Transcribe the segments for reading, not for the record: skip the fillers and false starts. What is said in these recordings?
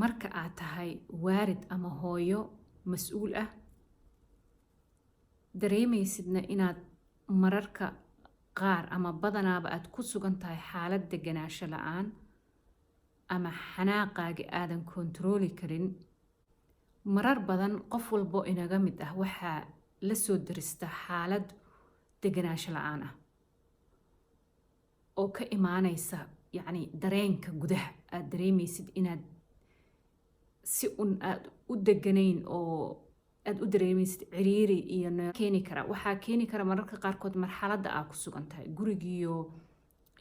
marka aad tahay waalid ama hooyo mas-uul ah dareemaysidna inaad mararka qaar ama badanaaba aad ku sugan tahay xaalad deganaansho la-aan ama xanaaqaaga aadan kontarooli karin. marar badan qof walbo inaga mid ah waxaa la soo dirista xaalad deganaansho la-aan ah oo ka imaanaysa yacni dareenka gudaha aad dareemaysid inaad si un aad u deganayn oo aad u dareemaysid ciriiri iyo keeni kara. waxaa keeni kara mararka qaarkood marxaladda aad ku sugan tahay gurigiyo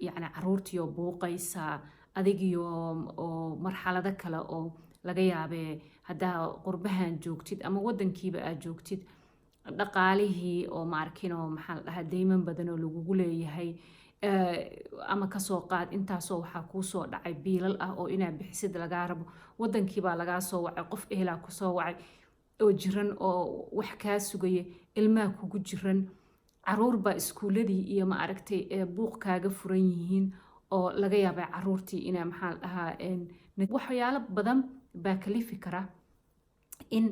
yacni caruurtiyo buuqaysa adigiyo oo marxalado kale oo laga yaabee haddaa qurbahan joogtid ama wadankiiba aad joogtid dhaqaalihii oo ma arkin oo maxaa la dhahaa deyman badan oo lagugu leeyahay ama kasoo qaad intaasoo waxaa kuu soo dhacay biilal ah oo inaad bixisid lagaa rabo wadankiibaa lagaa soo wacay qof ehelaa kusoo wacay oo jiran oo wax kaa sugaya ilmaha kugu jiran caruur baa iskuuladii iyo ma aragtay buuq kaaga furan yihiin oo laga yaabay caruurtii inaa maxaa la dhahaa waxyaalo badan baa kalifi kara in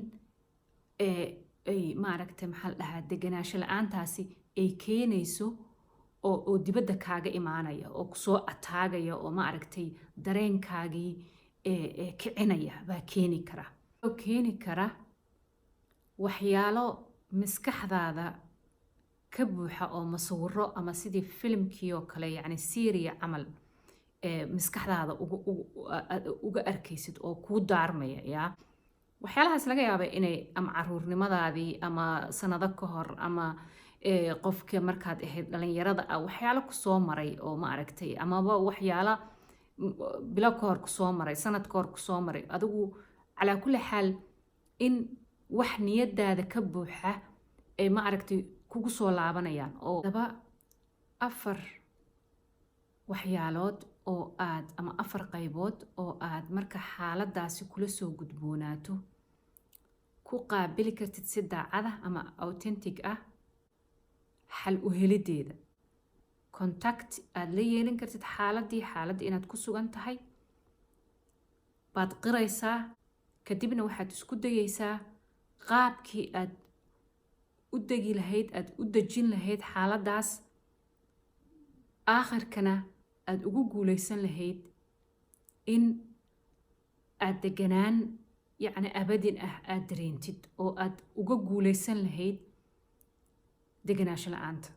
ay maaragtay maxaa la dhahaa deganaansho la-aantaasi ay keenayso oo dibadda kaaga imaanaya oo kusoo ataagaya oo ma aragtay dareenkaagii kicinaya baa keeni kara oo keeni kara waxyaalo maskaxdaada ka buuxa oo masawiro ama sidii filimkii oo kale yacni seriya camal maskaxdaada uga arkaysid oo kuu daarmaya yaa waxyaalahaas laga yaaba inay ama caruurnimadaadii ama sanado ka hor ama qofka markaad ahayd dhalinyarada ah waxyaalo kusoo maray oo ma aragtay amaba waxyaalo bilo ka hor kusoo maray sanad ka hor kusoo maray adigu calaa kulli xaal in wax niyadaada ka buuxa ay ma aragtay kugu soo laabanayaan oo daba 4 waxyaalood oo aad ama 4 qaybood oo aad marka xaaladaasi kula soo gudboonaato ku qaabili kartid si daacada ama authentic ah xal u helideeda contact aad la yeelan kartid xaaladii inaad ku sugan tahay baad qiraysaa kadibna waxaad isku dayaysaa qaabkii aad u degi lahayd aad u dejin lahayd xaaladaas aakhirkana aad ugu guulaysan lahayd in aad deganaan yacni abadin ah aad dareentid oo aad uga guulaysan lahayd deganaansho la-aanta.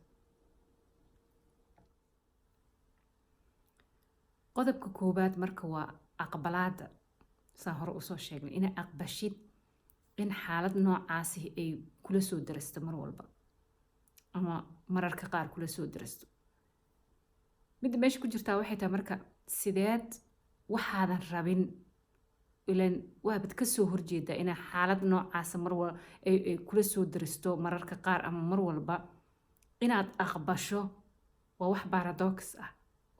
qodobka koowaad marka waa aqbalaada saan hore usoo sheegnay inaad aqbashid in xaalad noocaasi ay kula soo darasto mar walba ama mararka qaar kula soo darasto. midda meesha ku jirtaa waxay tahay marka sideed waxaadan rabin ilan waabad ka soo horjeedaa inaa xaalad noocaasa marwalba ay kula soo darasto mararka qaar ama mar walba inaad aqbasho waa wax paradox ah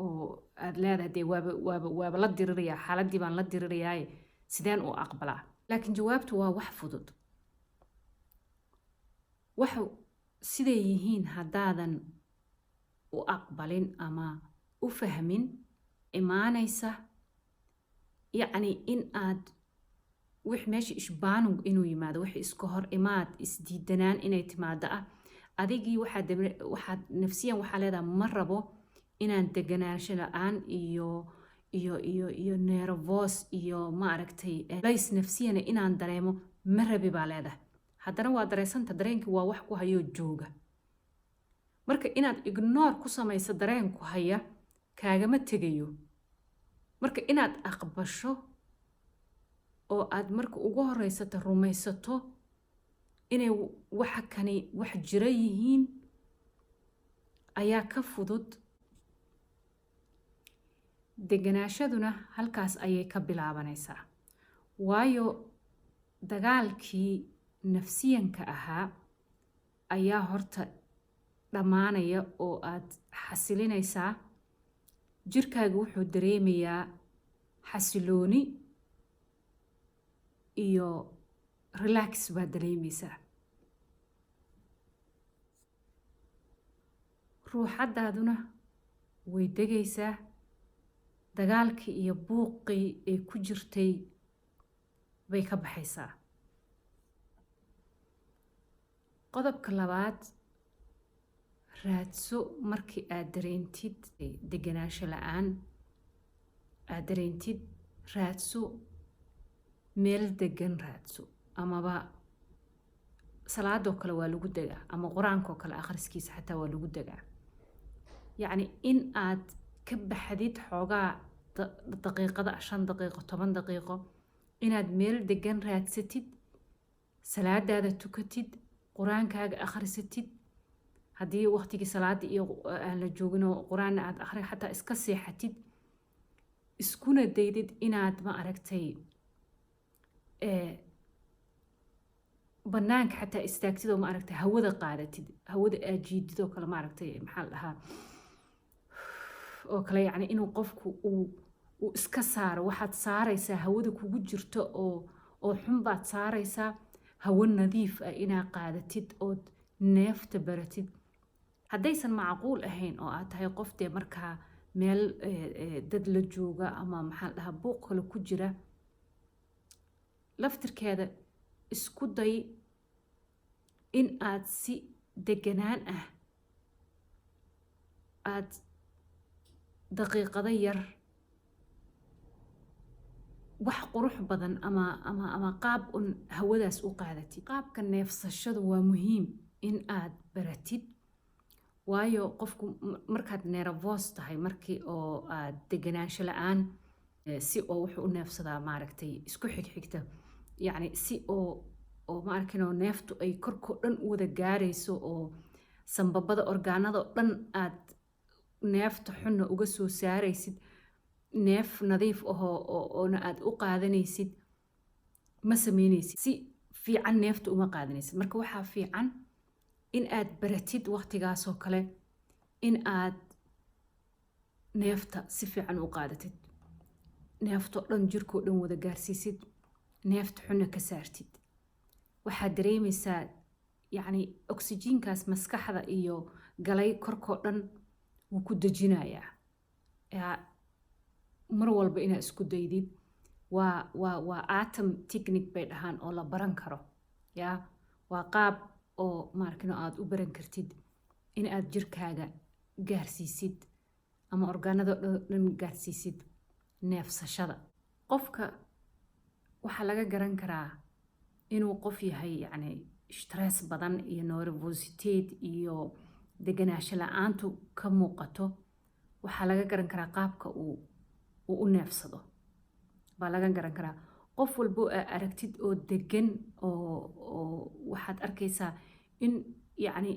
oo aad leedahay dee waaba la dirirayaa xaaladii baan la dirirayaaye sideen u aqbalaa. laakiin jawaabtu waa wax fudud. waxa siday yihiin haddaadan u aqbalin ama u fahmin imaanaysa yacni in aad wix meesha ishbaanug inuu yimaado wix iska hor imaad isdiidanaan inay timaado ah adigii waxaad nafsiyan waxaa leedahay ma rabo inaan deganaansho la-aan iyo nervos iyo ma aragtay lays nafsiyana inaan dareemo ma rabi baa leedahay haddana waa dareensanta dareenkii waa wax ku hayoo jooga marka inaad ignore ku samayso dareenku haya kaagama tegayo. marka inaad aqbasho oo aad marka ugu horeysata rumaysato inay waxa kani wax jira yihiin ayaa ka fudud. deganaashaduna halkaas ayay ka bilaabanaysaa waayo dagaalkii nafsiyanka ahaa ayaa horta dhammaanaya oo aad xasilinaysaa jirkaaga wuxuu dareemayaa xasilooni iyo relax baad dareemaysaa. ruuxadaaduna way degaysaa dagaalkii iyo buuqii ay ku jirtay bay ka baxaysaa. qodobka labaad, raadso markii aad dareentid deganaansho la-aan, aad dareentid, raadso meel degan, raadso. amaba salaadoo kale waa lagu degaa, ama qur-aankoo kale akhriskiisa xataa waa lagu degaa. yacni in aad ka baxdid xoogaa daqiiqada 5 daqiiqo 10 daqiiqo, inaad meel degan raadsatid, salaadaada tukatid, qur-aankaaga akhrisatid. haddii waqtigii salaada iyo aan la joogin oo qur-aan aad akhri, xataa iska seexatid, iskuna daydid inaad ma aragtay banaanka xataa istaagtid oo ma aragtay hawada qaadatid, hawada aad jiidid oo kale, ma aragtay maxaa la dhahaa oo kale. yacni inuu qofku uu iska saaro, waxaad saaraysaa hawada kugu jirto oo xun baad saaraysaa. hawo nadiif ah inaad qaadatid ood neefta baratid. haddaysan macquul ahayn oo aad tahay qof dee markaa meel dad la jooga ama maxaa la dhahaa buuq kale ku jira, laftirkeeda isku day in aad si deganaan ah aad daqiiqado yar wax qurux badan ama qaab un hawadaas u qaadatid. qaabka neefsashadu waa muhiim in aad baratid, waayo qofku markaad nervous tahay, markii oo aad deganaansho la-aan, si oo wuxuu u neefsadaa maaragtay isku xigxigta, yacni si oo ma arkinoo neeftu ay korkoo dhan u wada gaarayso, oo sanbabada orgaanada oo dhan aad neefta xunna uga soo saaraysid, neef nadiif ahoo oona aad u qaadanaysid ma sameynaysid, si fiican neefta uma qaadanaysid. marka waxaa fiican in aad baratid waqtigaasoo kale in aad neefta si fiican u qaadatid, neeftoo dhan jirkoo dhan wada gaarsiisid, neefta xunna ka saartid. waxaad dareemaysaa yacni oksijiinkaas maskaxda iyo galay korkoo dhan wuu ku dejinayaa. mar walba inaad isku daydid. waa atom technique bay dhahaan oo la baran karo. waa qaab oo maarkino aad u baran kartid in aad jirkaaga gaarsiisid ama orgaanada dhan gaarsiisid neefsashada. qofka waxaa laga garan karaa inuu qof yahay yacni stress badan iyo nervosity iyo deganaansho la-aantu ka muuqato. waxaa laga garan karaa qaabka uu u neefsado baa laga garan karaa. qof walbo aa aragtid oo degan oo waxaad arkaysaa in yacni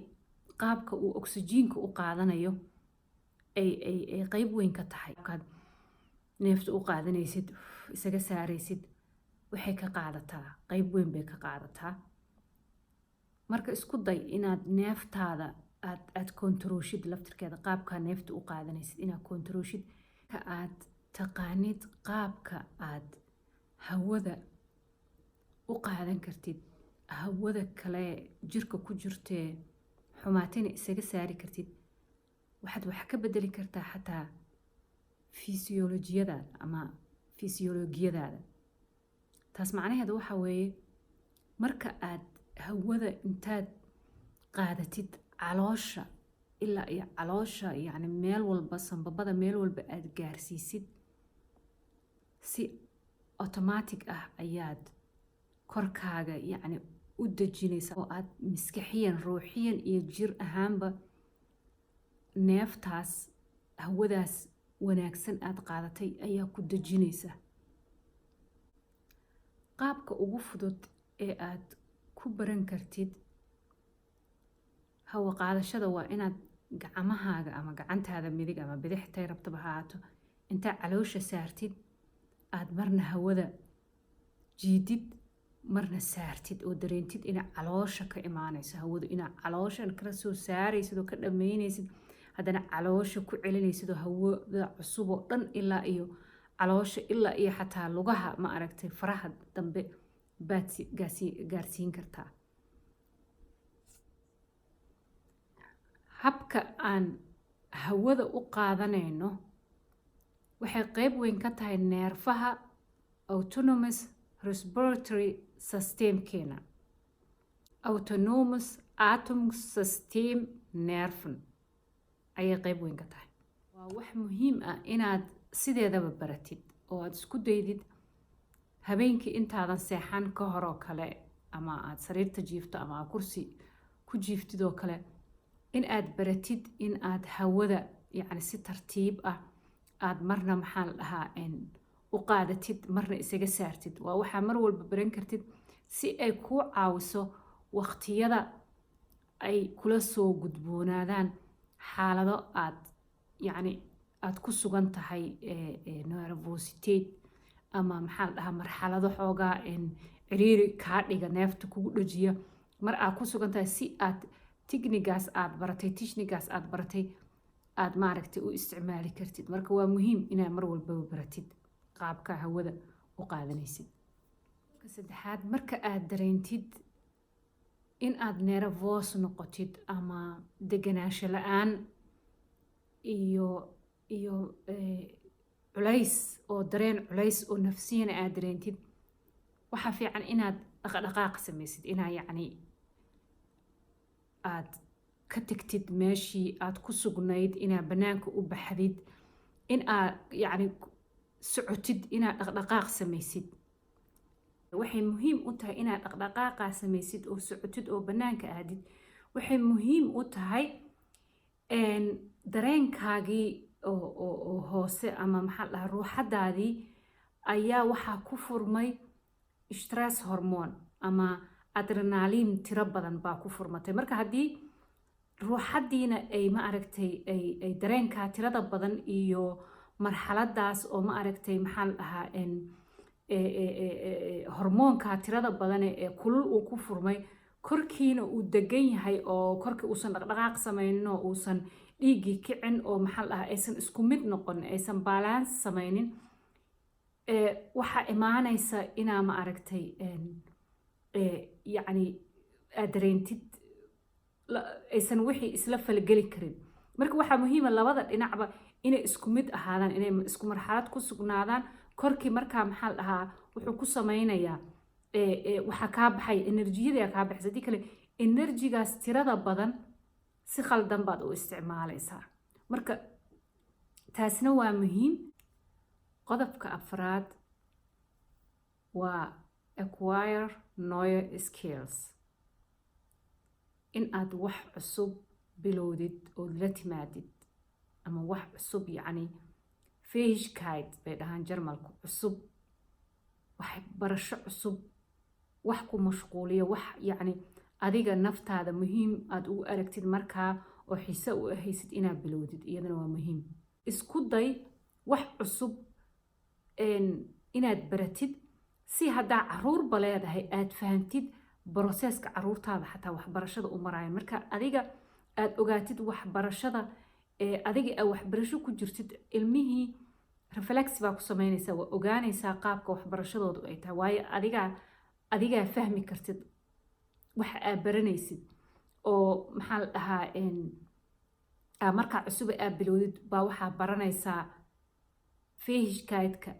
qaabka uu oksijiinka u qaadanayo ay qayb weyn ka tahay. markaad neefta u qaadanaysid, isaga saaraysid, waxay ka qaadataa qayb weyn bay ka qaadataa. marka isku day inaad neeftaada aad kontarooshid, laftirkeeda qaabkaa neefta u qaadanaysid inaad kontarooshid. ka aad taqaanid qaabka aad hawada u qaadan kartid, hawada kale jirka ku jirtee xumaatina isaga saari kartid, waxaad wax ka bedeli kartaa xataa fisiyoolojiyadaada ama fisiyoologiyadaada. taas macnaheedu waxa weeye marka aad hawada intaad qaadatid caloosha ilaa iyo caloosha, yacni meel walba, sanbabada meel walba aad gaarsiisid, si automatic ah ayaad korkaaga yacni u dejinaysaa, oo aad maskaxiyan, ruuxiyan iyo jir ahaanba neeftaas, hawadaas wanaagsan aad qaadatay ayaa ku dejinaysa. qaabka ugu fudud ee aad ku baran kartid hawo qaadashada waa inaad gacmahaaga ama gacantaada midig ama bidixtay rabtaba ha ahaato, intaa caloosha saartid, aad marna hawada jiidid, marna saartid, oo dareentid inaad caloosha ka imaanayso hawadu, inaad calooshan kala soo saaraysid oo ka dhammaynaysid, haddana caloosha ku celinaysid oo hawada cusub oo dhan ilaa iyo caloosha ilaa iyo xataa lugaha ma aragtay faraha dambe baad gaarsiin kartaa. habka aan hawada u qaadanayno waxay qayb weyn ka tahay neerfaha autonomous respiratory systemkeena autonomous atom system nerven ayay qayb weyn ka tahay. waa wax muhiim ah inaad sideedaba baratid oo aad isku daydid habeenkii intaadan seexan ka hor oo kale ama aad sariirta jiifto ama aad kursi ku jiiftid oo kale in aad baratid in aad hawada yacni si tartiib ah aad marna maxaa la dhahaa u qaadatid marna isaga saartid. waa waxaa mar walba baran kartid si ay kuu caawiso waqtiyada ay kula soo gudboonaadaan xaalado aad yacni aad ku sugan tahay nervosity ama maxaa la dhahaa marxalado xoogaa ciriiri kaa dhiga neefta kugu dhajiya mar aad ku sugan tahay si aad technigaas aad baratay aad maaragtay u isticmaali kartid. marka waa muhiim inaad mar walbaba baratid qaabka hawada u qaadanaysid. saddexaad, marka aad dareentid in aad nervous noqotid ama deganaansho la-aan iyo culays oo dareen culays oo nafsiyana aad dareentid waxaa fiican inaad dhaqdhaqaaq samaysid, inaa yacni aad ka tagtid meeshii aad ku sugnayd, inaad banaanka u baxdid, in aad yacni socotid, inaad dhaqdhaqaaq samaysid. waxay muhiim u tahay inaad dhaqdhaqaaqa samaysid oo socotid oo banaanka aadid. waxay muhiim u tahay dareenkaagii oo hoose ama maxaa la dhahaa ruuxadaadii ayaa waxaa ku furmay stress hormone ama adrenaline tiro badan baa ku furmatay. marka haddii ruuxadiina ay ma aragtay ay dareenkaa tirada badan iyo marxaladaas oo ma aragtay maxaa la dhahaa hormoonka tirada badan ee kulul uu ku furmay korkiina uu degan yahay oo korkii uusan dhaqdhaqaaq samaynin oo uusan dhiiggii kicin oo maxaa la dhahaa aysan isku mid noqon, aysan balance samaynin, waxaa imaanaysa inaa ma aragtay yacni aad dareentid aysan wixii isla falgeli karin. marka waxaa muhiima labada dhinacba inay isku mid ahaadaan, inay isku marxalad ku sugnaadaan. korkii markaa maxaa la dhahaa wuxuu ku samaynayaa waxaa kaa baxay enerjiyada kaa baxaysa, haddii kale enerjigaas tirada badan si khaldan baad u isticmaalaysaa. marka taasna waa muhiim. qodobka afraad waa acquire new skills, in aad wax cusub bilowdid oo la timaadid ama wax cusub yacni fähigkeit bay dhahaan jarmalku, cusub wax barasho cusub, wax ku mashquuliyo, wax yacni adiga naftaada muhiim aad ugu aragtid markaa oo xiise u ahaysid inaad bilowdid, iyadana waa muhiim. isku day wax cusub inaad baratid si haddaa caruurba leedahay aad fahantid broseska caruurtaada xataa waxbarashada u maraayan. marka adiga aad ogaatid waxbarashada adiga aad waxbarasho ku jirtid, ilmihii reflex baa ku samaynaysaa, waa ogaanaysaa qaabka waxbarashadoodu ay tahay, waayo adigaa fahmi kartid waxa aad baranaysid. oo maxaa la dhahaa markaa cusub aad bilowdid baa waxaa baranaysaa fähigkeitska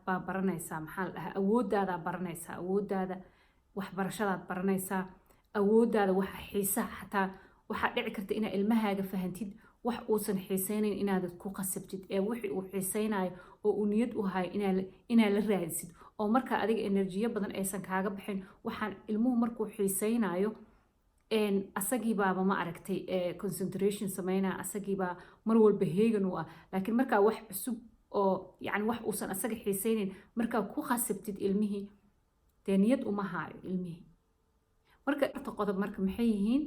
baa baranaysaa, maxaa la dhahaa awoodaadaa baranaysaa, awoodaada waxbarashadaad baranaysaa, awoodaada waxa xiisaha xataa waxaa dhici karta inaad ilmahaaga fahantid wax uusan xiisaynayn inaadad ku qasabtid ee wixii uu xiisaynayo oo uu niyad u hayo inaad la raadisid. oo markaa adiga enerjiyo badan aysan kaaga baxin waxaan ilmuhu markuu xiisaynayo asagii baaba ma aragtay concentration sameynaa, asagii baa mar walba heegan u ah. laakiin markaa wax cusub oo yacni wax uusan asaga xiisaynayn markaa ku qasabtid ilmihii dee niyad uma haayo ilmihii. marka horta qodob marka maxay yihiin?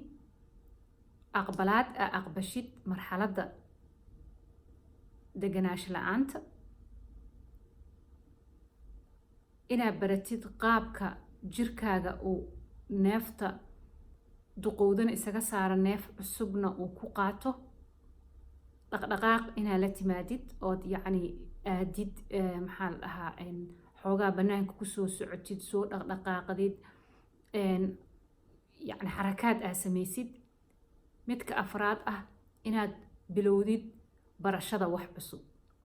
aqbalaad aa aqbashid marxaladda deganaansho la-aanta, inaad baratid qaabka jirkaaga uu neefta duqowdana isaga saara neef cusubna uu ku qaato, dhaqdhaqaaq inaad la timaadid ood yacni aadid maxaa la dhahaa xoogaa banaanka kusoo socotid, soo dhaqdhaqaaqdid, yacni xarakaad aad samaysid. midka afraad ah inaad bilowdid barashada wax cusub.